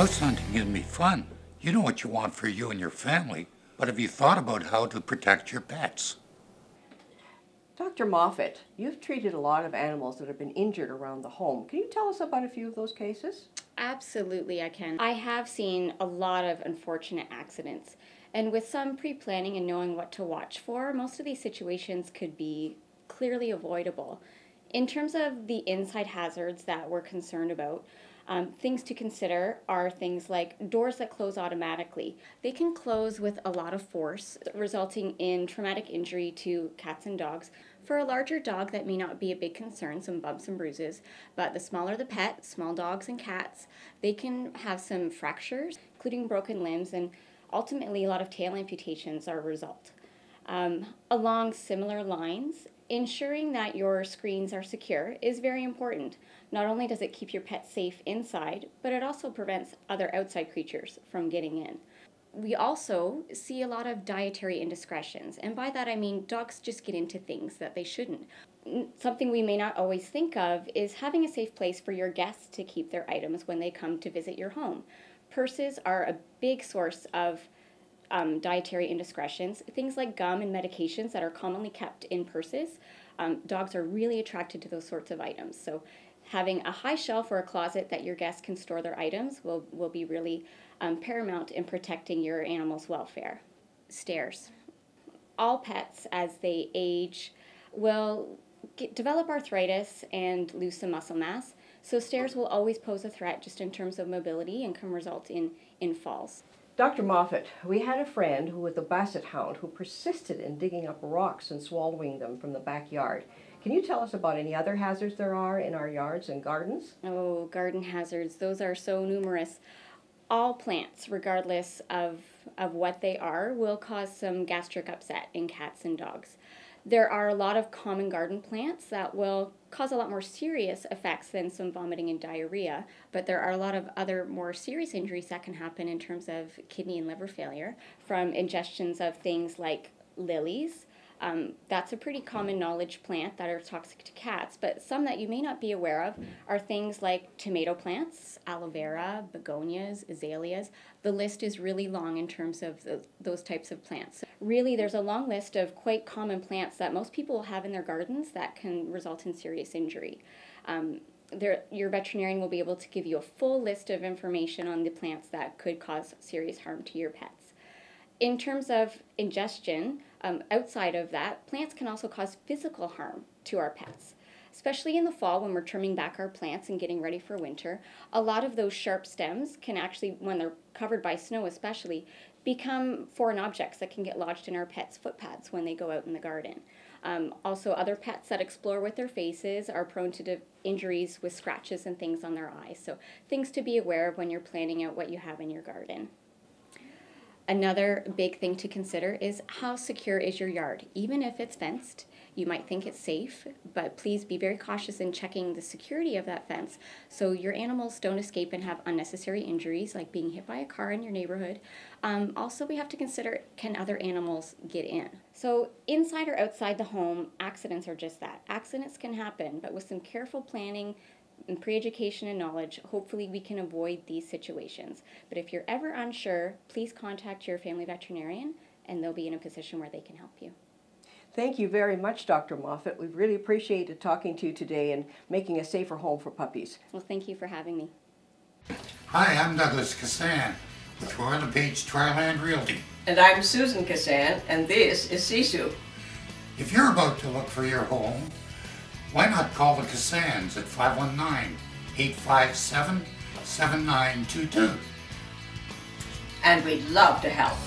House hunting can be fun. You know what you want for you and your family, but have you thought about how to protect your pets? Dr. Moffatt, you've treated a lot of animals that have been injured around the home. Can you tell us about a few of those cases? Absolutely, I can. I have seen a lot of unfortunate accidents, and with some pre-planning and knowing what to watch for, most of these situations could be clearly avoidable. In terms of the inside hazards that we're concerned about, things to consider are things like doors that close automatically. They can close with a lot of force, resulting in traumatic injury to cats and dogs. For a larger dog, that may not be a big concern, some bumps and bruises, but the smaller the pet, small dogs and cats, they can have some fractures, including broken limbs, and ultimately a lot of tail amputations are a result. Along similar lines, ensuring that your screens are secure is very important. Not only does it keep your pet safe inside, but it also prevents other outside creatures from getting in. We also see a lot of dietary indiscretions, and by that I mean dogs just get into things that they shouldn't. Something we may not always think of is having a safe place for your guests to keep their items when they come to visit your home. Purses are a big source of dietary indiscretions. Things like gum and medications that are commonly kept in purses. Dogs are really attracted to those sorts of items. So having a high shelf or a closet that your guests can store their items will be really paramount in protecting your animal's welfare. Stairs. All pets, as they age, will develop arthritis and lose some muscle mass. So stairs will always pose a threat just in terms of mobility and can result in falls. Dr. Moffatt, we had a friend who was a basset hound who persisted in digging up rocks and swallowing them from the backyard. Can you tell us about any other hazards there are in our yards and gardens? Oh, garden hazards, those are so numerous. All plants, regardless of what they are, will cause some gastric upset in cats and dogs. There are a lot of common garden plants that will cause a lot more serious effects than some vomiting and diarrhea, but there are a lot of other more serious injuries that can happen in terms of kidney and liver failure from ingestions of things like lilies. That's a pretty common knowledge plant that are toxic to cats, but some that you may not be aware of are things like tomato plants, aloe vera, begonias, azaleas. The list is really long in terms of those types of plants. Really, there's a long list of quite common plants that most people will have in their gardens that can result in serious injury. Your veterinarian will be able to give you a full list of information on the plants that could cause serious harm to your pets. In terms of ingestion, outside of that, plants can also cause physical harm to our pets. Especially in the fall when we're trimming back our plants and getting ready for winter, a lot of those sharp stems can actually, when they're covered by snow especially, become foreign objects that can get lodged in our pets' footpads when they go out in the garden. Also, other pets that explore with their faces are prone to injuries with scratches and things on their eyes. So things to be aware of when you're planning out what you have in your garden. Another big thing to consider is how secure is your yard. Even if it's fenced, you might think it's safe, but please be very cautious in checking the security of that fence so your animals don't escape and have unnecessary injuries like being hit by a car in your neighborhood. Also, we have to consider, can other animals get in? So inside or outside the home, accidents are just that. Accidents can happen, but with some careful planning and pre-education and knowledge, hopefully we can avoid these situations. But if you're ever unsure, please contact your family veterinarian and they'll be in a position where they can help you. Thank you very much, Dr. Moffatt. We've really appreciated talking to you today and making a safer home for puppies. Well, thank you for having me. Hi, I'm Douglas Cassan with LePage Triland Realty. And I'm Susan Cassan, and this is Sisu. If you're about to look for your home, why not call the Cassans at 519-857-7922? And we'd love to help.